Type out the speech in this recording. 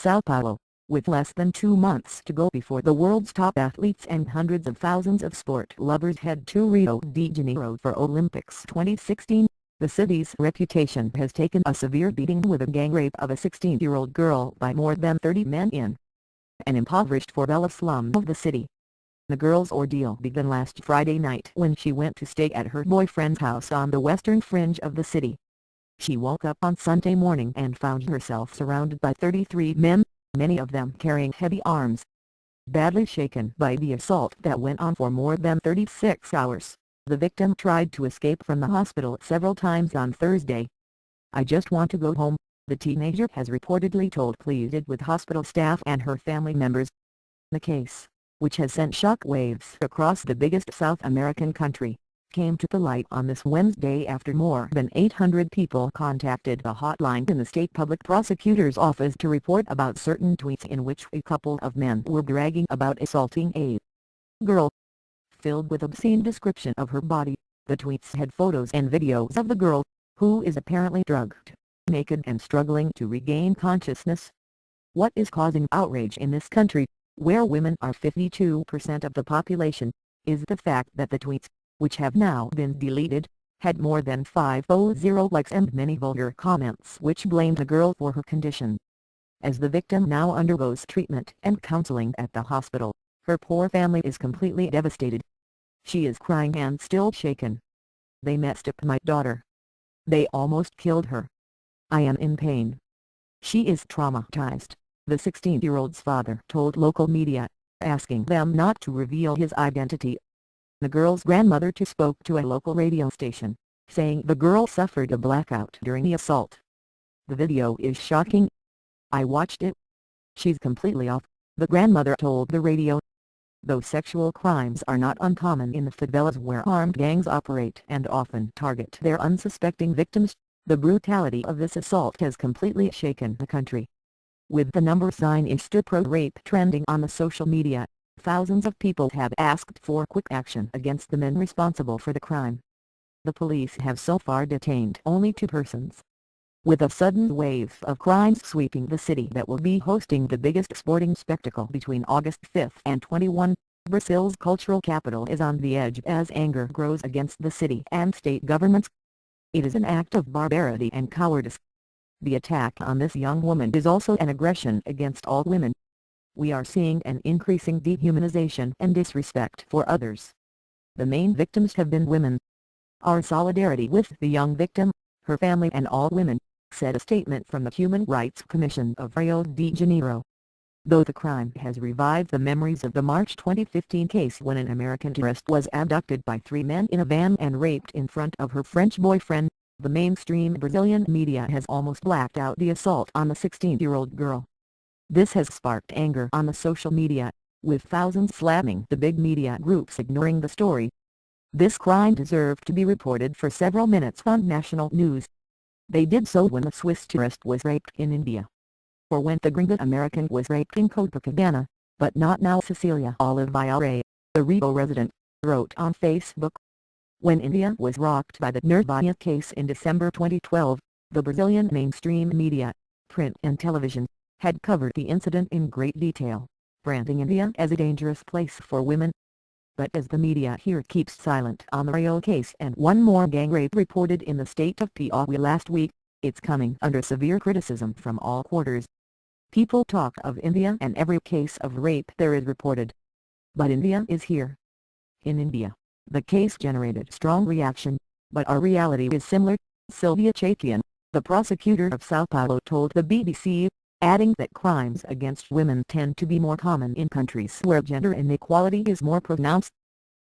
Sao Paulo, with less than 2 months to go before the world's top athletes and hundreds of thousands of sport lovers head to Rio de Janeiro for Olympics 2016. The city's reputation has taken a severe beating with a gang rape of a 16-year-old girl by more than 30 men in an impoverished favela slum of the city. The girl's ordeal began last Friday night when she went to stay at her boyfriend's house on the western fringe of the city. She woke up on Sunday morning and found herself surrounded by 33 men, many of them carrying heavy arms. Badly shaken by the assault that went on for more than 36 hours, the victim tried to escape from the hospital several times on Thursday. "I just want to go home," the teenager has reportedly told pleaded with hospital staff and her family members. The case, which has sent shock waves across the biggest South American country, came to light on this Wednesday after more than 800 people contacted a hotline in the state public prosecutor's office to report about certain tweets in which a couple of men were bragging about assaulting a girl. Filled with obscene description of her body, the tweets had photos and videos of the girl, who is apparently drugged, naked and struggling to regain consciousness. What is causing outrage in this country, where women are 52% of the population, is the fact that the tweets, which have now been deleted, had more than 500 likes and many vulgar comments which blamed the girl for her condition. As the victim now undergoes treatment and counseling at the hospital, her poor family is completely devastated. She is crying and still shaken. "They messed up my daughter. They almost killed her. I am in pain. She is traumatized," the 16-year-old's father told local media, asking them not to reveal his identity. The girl's grandmother spoke to a local radio station, saying the girl suffered a blackout during the assault. "The video is shocking. I watched it. She's completely off," the grandmother told the radio. Though sexual crimes are not uncommon in the favelas where armed gangs operate and often target their unsuspecting victims, the brutality of this assault has completely shaken the country. With the number sign "Stop Rape" trending on the social media, thousands of people have asked for quick action against the men responsible for the crime. The police have so far detained only 2 persons. With a sudden wave of crimes sweeping the city that will be hosting the biggest sporting spectacle between August 5 and 21, Brazil's cultural capital is on the edge as anger grows against the city and state governments. It is an act of barbarity and cowardice. The attack on this young woman is also an aggression against all women. We are seeing an increasing dehumanization and disrespect for others. The main victims have been women. Our solidarity with the young victim, her family and all women, said a statement from the Human Rights Commission of Rio de Janeiro. Though the crime has revived the memories of the March 2015 case when an American tourist was abducted by 3 men in a van and raped in front of her French boyfriend, the mainstream Brazilian media has almost blacked out the assault on the 16-year-old girl. This has sparked anger on the social media, with thousands slamming the big media groups ignoring the story. This crime deserved to be reported for several minutes on national news. They did so when the Swiss tourist was raped in India, or when the gringo American was raped in Copacabana, but not now. Cecilia Oliveira, the Rio resident, wrote on Facebook. When India was rocked by the Nirvana case in December 2012, the Brazilian mainstream media, print and television, had covered the incident in great detail, branding India as a dangerous place for women. But as the media here keeps silent on the Rio case and one more gang rape reported in the state of Piauí last week, it's coming under severe criticism from all quarters. People talk of India and every case of rape there is reported. But India is here. In India, the case generated strong reaction, but our reality is similar, Sylvia Chaikian, the prosecutor of Sao Paulo told the BBC, adding that crimes against women tend to be more common in countries where gender inequality is more pronounced.